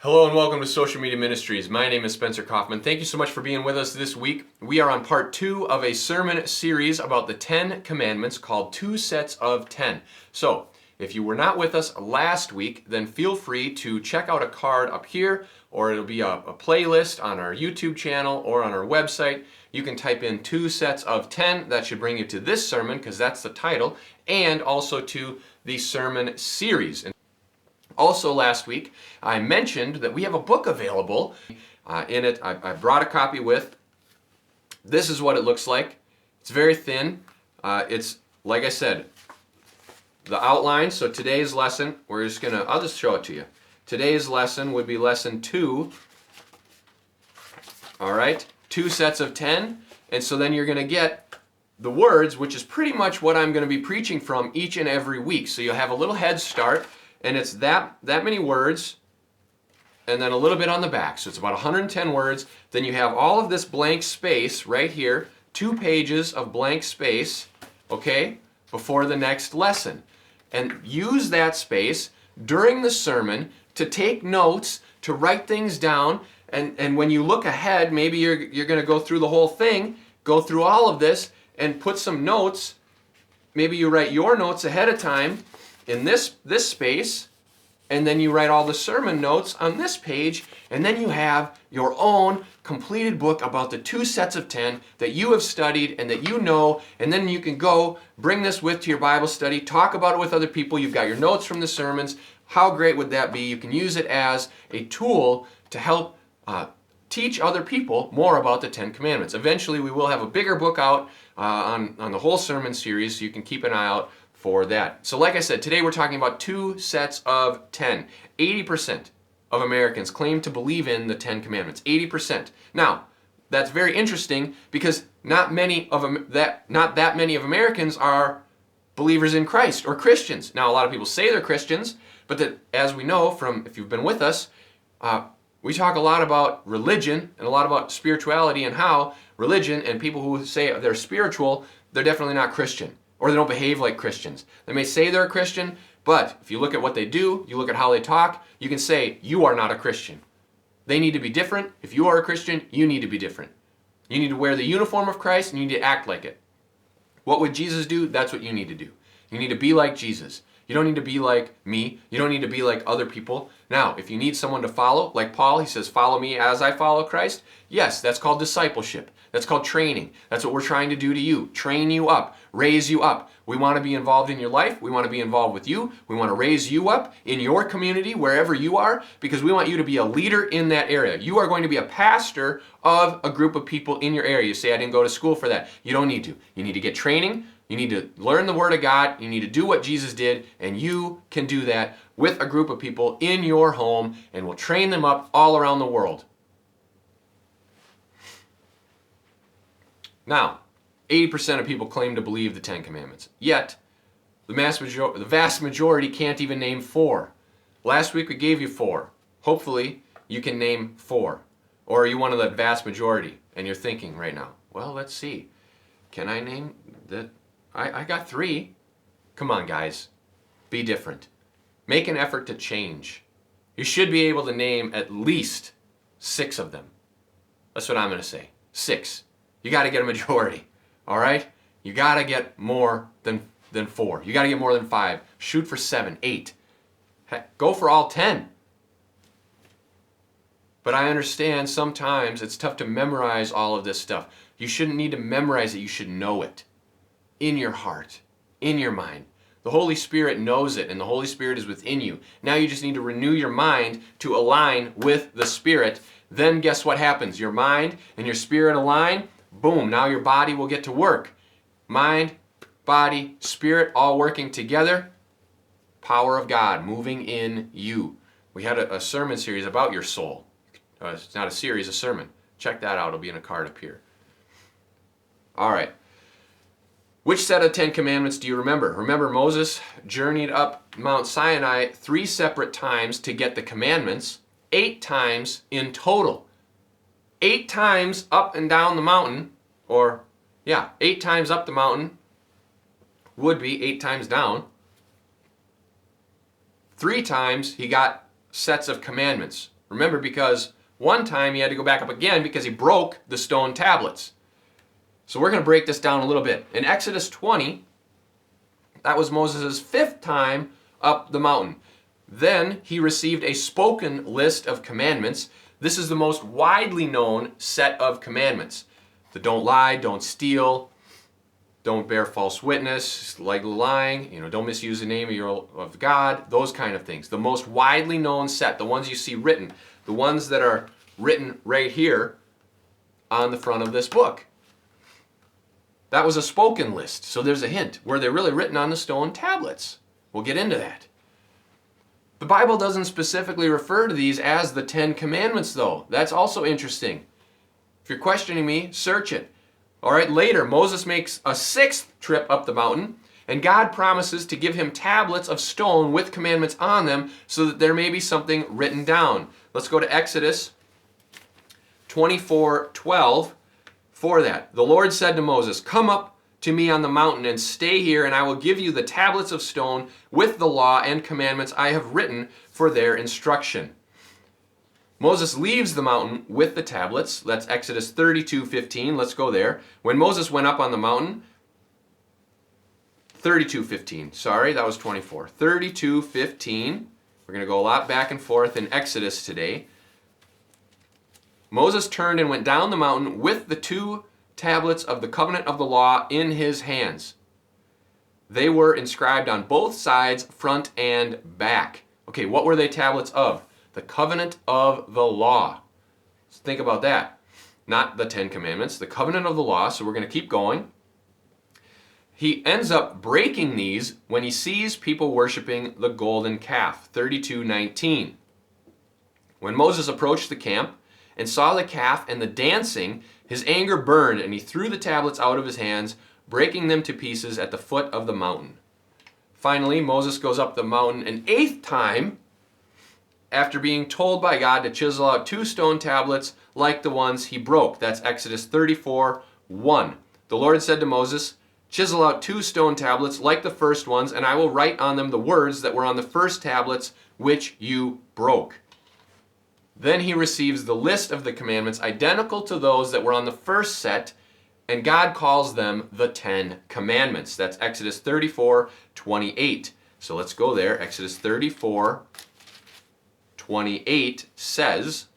Hello and welcome to Social Media Ministries. My name is Spencer Kaufman. Thank you so much for being with us this week. We are on part 2 of a sermon series about the 10 commandments called 2 Sets of 10. So, if you were not with us last week, then feel free to check out a card up here, or it'll be a playlist on our YouTube channel or on our website. You can type in 2 Sets of 10. That should bring you to this sermon because that's the title, and also to the sermon series. Also last week, I mentioned that we have a book available. In it, I brought a copy with. This is what it looks like. It's very thin. It's, like I said, the outline. So today's lesson, I'll just show it to you. Today's lesson would be lesson 2. All right, 2 sets of 10. And so then you're going to get the words, which is pretty much what I'm going to be preaching from each and every week. So you'll have a little head start. And it's that many words, and then a little bit on the back. So it's about 110 words. Then you have all of this blank space right here, 2 pages of blank space, okay, before the next lesson. And use that space during the sermon to take notes, to write things down, and when you look ahead, maybe you're going to go through the whole thing, go through all of this, and put some notes. Maybe you write your notes ahead of time in this space, and then you write all the sermon notes on this page, and then you have your own completed book about the 2 sets of 10 that you have studied and that you know, and then you can go bring this to your Bible study, talk about it with other people. You've got your notes from the sermons. How great would that be? You can use it as a tool to help teach other people more about the 10 commandments. Eventually we will have a bigger book out on the whole sermon series, so you can keep an eye out for that. So like I said, today we're talking about 2 sets of 10. 80% of Americans claim to believe in the 10 commandments. 80%. Now, that's very interesting because not that many of Americans are believers in Christ or Christians. Now, a lot of people say they're Christians, but that, as we know from, if you've been with us, we talk a lot about religion and a lot about spirituality, and how religion and people who say they're spiritual, they're definitely not Christian. Or they don't behave like Christians. They may say they're a Christian, but if you look at what they do, you look at how they talk, you can say, you are not a Christian. They need to be different. If you are a Christian, you need to be different. You need to wear the uniform of Christ, and you need to act like it. What would Jesus do? That's what you need to do. You need to be like Jesus. You don't need to be like me. You don't need to be like other people. Now, if you need someone to follow, like Paul, he says, follow me as I follow Christ. Yes, that's called discipleship. That's called training. That's what we're trying to do to you. Train you up. Raise you up. We want to be involved in your life. We want to be involved with you. We want to raise you up in your community, wherever you are, because we want you to be a leader in that area. You are going to be a pastor of a group of people in your area. You say, I didn't go to school for that. You don't need to. You need to get training. You need to learn the Word of God. You need to do what Jesus did, and you can do that with a group of people in your home, and we'll train them up all around the world. Now, 80% of people claim to believe the 10 commandments. Yet, the vast majority can't even name 4. Last week we gave you 4. Hopefully, you can name 4. Or are you one of the vast majority and you're thinking right now, well, let's see. Can I name the... I got 3. Come on, guys. Be different. Make an effort to change. You should be able to name at least 6 of them. That's what I'm going to say. 6. You got to get a majority. All right? You got to get more than 4. You got to get more than 5. Shoot for 7, 8. Heck, go for all 10. But I understand sometimes it's tough to memorize all of this stuff. You shouldn't need to memorize it. You should know it in your heart, in your mind. The Holy Spirit knows it, and the Holy Spirit is within you. Now you just need to renew your mind to align with the Spirit. Then guess what happens? Your mind and your spirit align. Boom, now your body will get to work. Mind, body, spirit, all working together. Power of God moving in you. We had a sermon series about your soul. It's not a series, a sermon. Check that out. It'll be in a card up here. All right. Which set of 10 commandments do you remember? Remember, Moses journeyed up Mount Sinai 3 separate times to get the commandments, 8 times in total. 8 times up and down the mountain, 8 times up the mountain would be 8 times down. 3 times he got sets of commandments, Remember, because one time he had to go back up again because he broke the stone tablets. So we're going to break this down a little bit. In Exodus 20, that was Moses' 5th time up the mountain. Then he received a spoken list of commandments. This is the most widely known set of commandments. The don't lie, don't steal, don't bear false witness, like lying, don't misuse the name of God, those kind of things. The most widely known set, the ones you see written, the ones that are written right here on the front of this book. That was a spoken list, so there's a hint. Were they really written on the stone tablets? We'll get into that. The Bible doesn't specifically refer to these as the 10 Commandments, though. That's also interesting. If you're questioning me, search it. All right, later, Moses makes a 6th trip up the mountain, and God promises to give him tablets of stone with commandments on them so that there may be something written down. Let's go to Exodus 24:12 for that. The Lord said to Moses, "Come up to me on the mountain and stay here, and I will give you the tablets of stone with the law and commandments I have written for their instruction." Moses leaves the mountain with the tablets. That's Exodus 32:15. Let's go there. When Moses went up on the mountain, 32:15. Sorry, that was 24. 32:15. We're going to go a lot back and forth in Exodus today. Moses turned and went down the mountain with the 2 tablets of the covenant of the law in his hands. They were inscribed on both sides, front and back. Okay, what were they tablets of? The covenant of the law. Let's think about that. Not the 10 Commandments, the covenant of the law. So we're going to keep going. He ends up breaking these when he sees people worshiping the golden calf. 32:19. When Moses approached the camp and saw the calf and the dancing, his anger burned, and he threw the tablets out of his hands, breaking them to pieces at the foot of the mountain. Finally, Moses goes up the mountain an 8th time after being told by God to chisel out 2 stone tablets like the ones he broke. That's Exodus 34:1. The Lord said to Moses, "Chisel out 2 stone tablets like the first ones, and I will write on them the words that were on the first tablets which you broke." Then he receives the list of the commandments identical to those that were on the first set, and God calls them the 10 Commandments. That's Exodus 34:28. So let's go there. Exodus 34:28 says,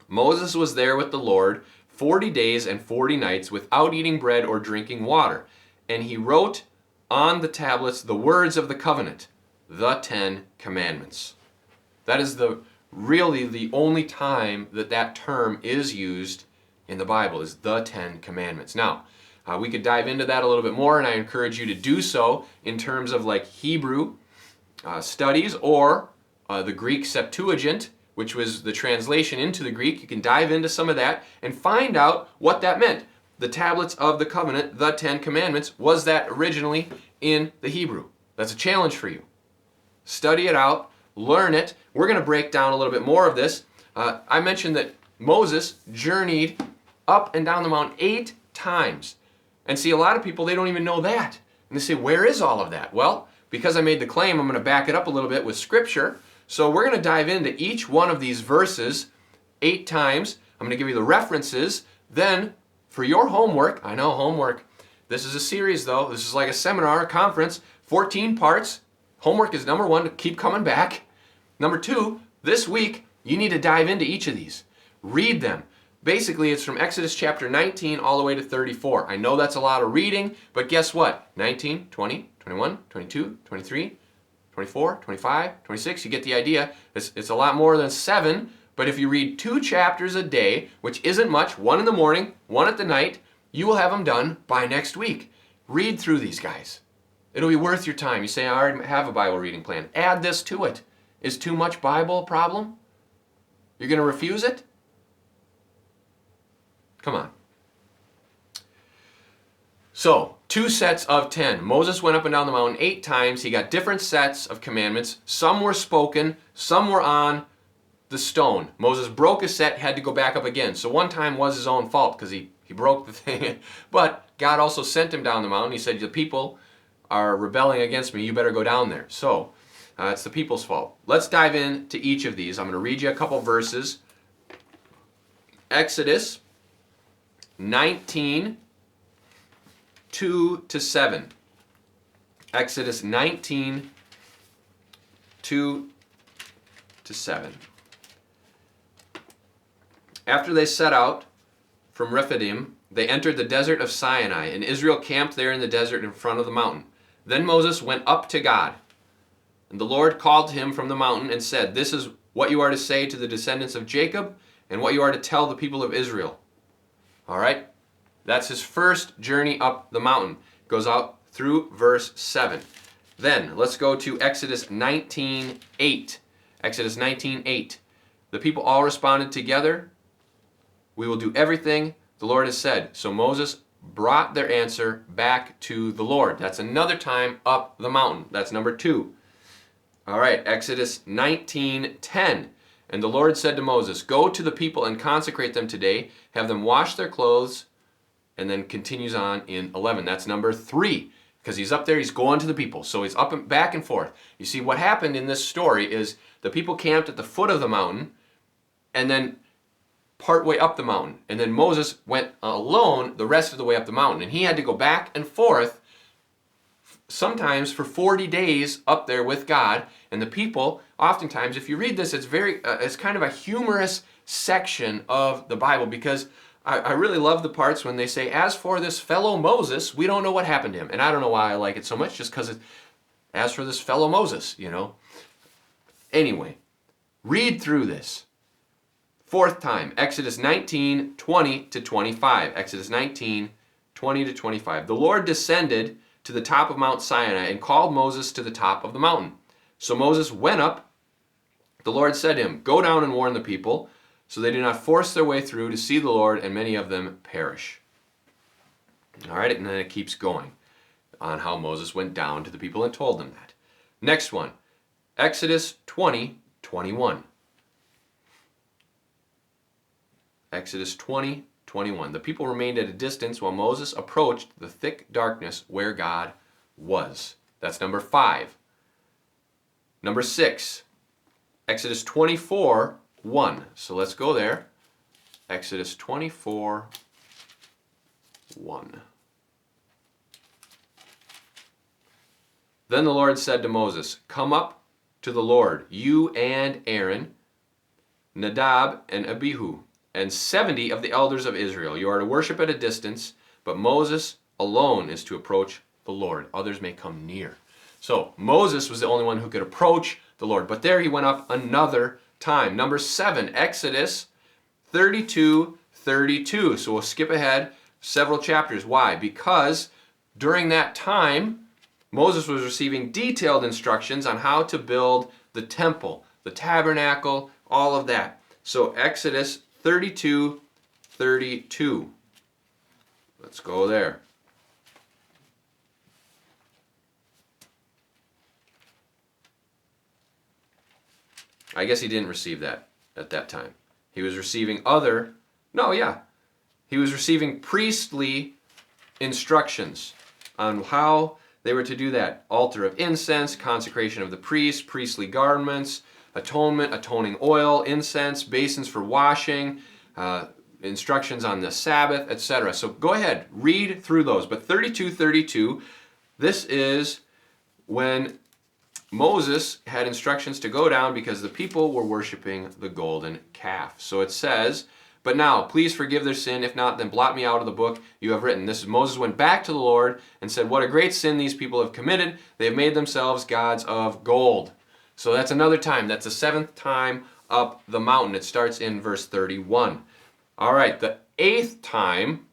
"Moses was there with the Lord 40 days and 40 nights without eating bread or drinking water, and he wrote on the tablets the words of the covenant, the 10 Commandments." That is really the only time that term is used in the Bible, is the 10 Commandments. Now, we could dive into that a little bit more, and I encourage you to do so in terms of like Hebrew studies or the Greek Septuagint, which was the translation into the Greek. You can dive into some of that and find out what that meant. The tablets of the covenant, the 10 Commandments, was that originally in the Hebrew? That's a challenge for you. Study it out. Learn it. We're going to break down a little bit more of this. I mentioned that Moses journeyed up and down the mountain 8 times. And see, a lot of people, they don't even know that. And they say, where is all of that? Well, because I made the claim, I'm going to back it up a little bit with Scripture. So we're going to dive into each one of these verses 8 times. I'm going to give you the references. Then, for your homework, I know homework. This is a series, though. This is like a seminar, a conference, 14 parts. Homework is number 1, to keep coming back. Number 2, this week, you need to dive into each of these. Read them. Basically, it's from Exodus chapter 19 all the way to 34. I know that's a lot of reading, but guess what? 19, 20, 21, 22, 23, 24, 25, 26, you get the idea. It's a lot more than 7, but if you read 2 chapters a day, which isn't much, 1 in the morning, 1 at the night, you will have them done by next week. Read through these guys. It'll be worth your time. You say, I already have a Bible reading plan. Add this to it. Is too much Bible a problem? You're going to refuse it? Come on. So, 2 sets of 10. Moses went up and down the mountain 8 times. He got different sets of commandments. Some were spoken, some were on the stone. Moses broke a set, had to go back up again. So one time was his own fault because he broke the thing. But God also sent him down the mountain. He said, the people are rebelling against me. You better go down there. So It's the people's fault. Let's dive into each of these. I'm going to read you a couple verses. Exodus 19, 2 to 7. Exodus 19, 2 to 7. After they set out from Rephidim, they entered the desert of Sinai, and Israel camped there in the desert in front of the mountain. Then Moses went up to God, and the Lord called to him from the mountain and said, "This is what you are to say to the descendants of Jacob, and what you are to tell the people of Israel." All right? That's his first journey up the mountain. Goes out through verse 7. Then let's go to Exodus 19:8. Exodus 19:8. The people all responded together, "We will do everything the Lord has said." So Moses brought their answer back to the Lord. That's another time up the mountain. That's number 2. All right, Exodus 19:10. And the Lord said to Moses, "Go to the people and consecrate them today. Have them wash their clothes." And then continues on in 11. That's number 3. Because he's up there, he's going to the people. So he's up and back and forth. You see, what happened in this story is the people camped at the foot of the mountain and then part way up the mountain. And then Moses went alone the rest of the way up the mountain. And he had to go back and forth sometimes for 40 days up there with God. And the people, oftentimes, if you read this, it's kind of a humorous section of the Bible, because I really love the parts when they say, "As for this fellow Moses, we don't know what happened to him." And I don't know why I like it so much, just because as for this fellow Moses, Anyway, read through this. 4th time, Exodus 19:20 to 25. Exodus 19:20 to 25. The Lord descended to the top of Mount Sinai and called Moses to the top of the mountain. So Moses went up. The Lord said to him, "Go down and warn the people, so they do not force their way through to see the Lord, and many of them perish." All right, and then it keeps going on how Moses went down to the people and told them that. Next one, Exodus 20:21. Exodus 20:21. The people remained at a distance while Moses approached the thick darkness where God was. That's number 5. Number 6, Exodus 24:1. So let's go there. Exodus 24:1. Then the Lord said to Moses, "Come up to the Lord, you and Aaron, Nadab and Abihu, and 70 of the elders of Israel. You are to worship at a distance, but Moses alone is to approach the Lord. Others may come near." So Moses was the only one who could approach the Lord. But there he went up another time. Number 7, Exodus 32:32. So we'll skip ahead several chapters. Why? Because during that time, Moses was receiving detailed instructions on how to build the temple, the tabernacle, all of that. So Exodus 32:32. Let's go there. I guess he didn't receive that at that time. He was receiving he was receiving priestly instructions on how they were to do that. Altar of incense, consecration of the priest, priestly garments, atonement, atoning oil, incense, basins for washing, instructions on the Sabbath, etc. So go ahead, read through those. But 32:32, this is when Moses had instructions to go down because the people were worshiping the golden calf. So it says, "But now, please forgive their sin. If not, then blot me out of the book you have written." This is Moses went back to the Lord and said, "What a great sin these people have committed. They have made themselves gods of gold." So that's another time. That's the 7th time up the mountain. It starts in verse 31. All right, the 8th time,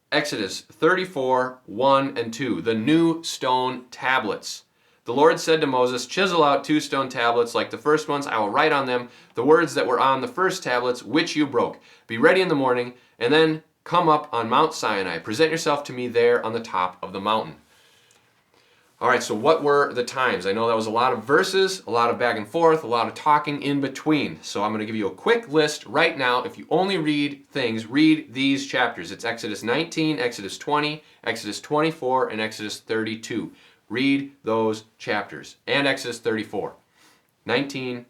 Exodus 34:1 and 2, the new stone tablets. The Lord said to Moses, "Chisel out 2 stone tablets like the first ones. I will write on them the words that were on the first tablets, which you broke. Be ready in the morning, and then come up on Mount Sinai. Present yourself to me there on the top of the mountain." All right, so what were the times? I know that was a lot of verses, a lot of back and forth, a lot of talking in between. So I'm going to give you a quick list right now. If you only read things, read these chapters. It's Exodus 19, Exodus 20, Exodus 24, and Exodus 32. Read those chapters. And Exodus 34. 19,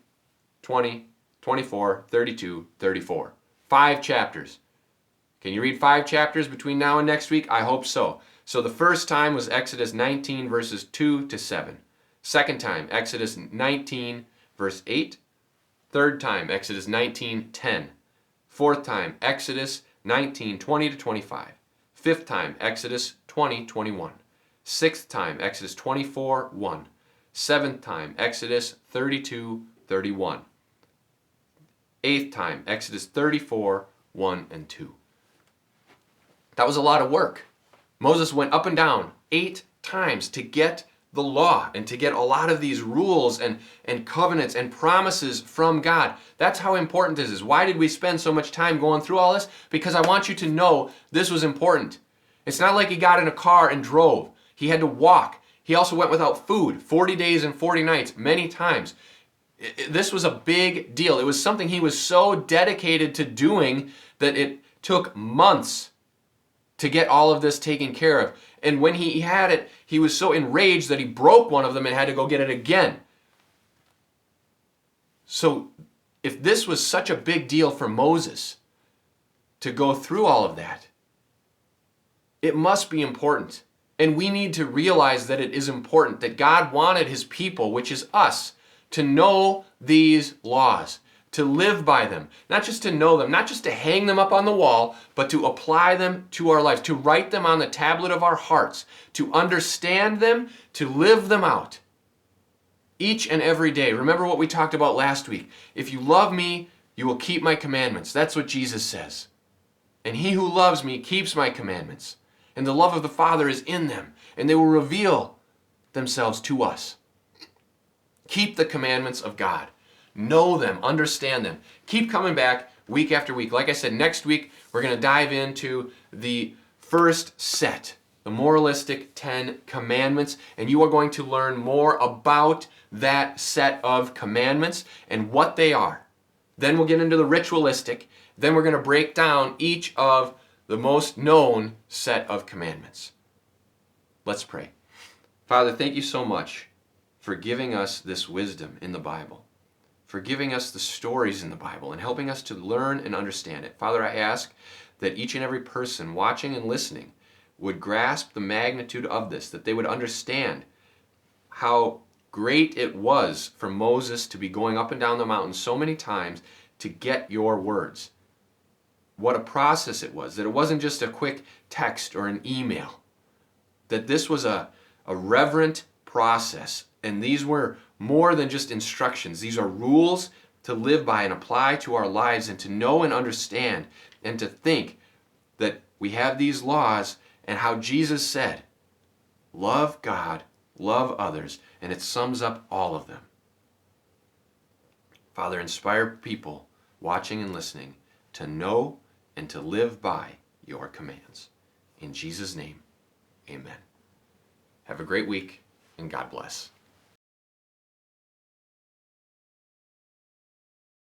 20, 24, 32, 34. 5 chapters. Can you read 5 chapters between now and next week? I hope so. So the first time was Exodus 19, verses 2 to 7. Second time, Exodus 19, verse 8. Third time, Exodus 19, 10. Fourth time, Exodus 19, 20 to 25. Fifth time, Exodus 20, 21. Sixth time, Exodus 24, 1. Seventh time, Exodus 32, 31. Eighth time, Exodus 34, 1 and 2. That was a lot of work. Moses went up and down 8 times to get the law and to get a lot of these rules and covenants and promises from God. That's how important this is. Why did we spend so much time going through all this? Because I want you to know this was important. It's not like he got in a car and drove. He had to walk. He also went without food 40 days and 40 nights many times. This was a big deal. It was something he was so dedicated to doing that it took months to get all of this taken care of. And when he had it, he was so enraged that he broke one of them and had to go get it again. So if this was such a big deal for Moses to go through all of that, it must be important. And we need to realize that it is important, that God wanted his people, which is us, to know these laws, to live by them, not just to know them, not just to hang them up on the wall, but to apply them to our lives, to write them on the tablet of our hearts, to understand them, to live them out each and every day. Remember what we talked about last week. If you love me, you will keep my commandments. That's what Jesus says. And he who loves me keeps my commandments. And the love of the Father is in them, and they will reveal themselves to us. Keep the commandments of God. Know them, understand them. Keep coming back week after week. Like I said, next week we're going to dive into the first set, the moralistic 10 commandments, and you are going to learn more about that set of commandments and what they are. Then we'll get into the ritualistic. Then we're going to break down each of the most known set of commandments. Let's pray. Father, thank you so much for giving us this wisdom in the Bible, for giving us the stories in the Bible and helping us to learn and understand it. Father, I ask that each and every person watching and listening would grasp the magnitude of this, that they would understand how great it was for Moses to be going up and down the mountain so many times to get your words. What a process it was, that it wasn't just a quick text or an email, that this was a reverent process, and these were more than just instructions. These are rules to live by and apply to our lives, and to know and understand and to think that we have these laws and how Jesus said, love God, love others, and it sums up all of them. Father, inspire people watching and listening to know and to live by your commands. In Jesus' name, amen. Have a great week, and God bless.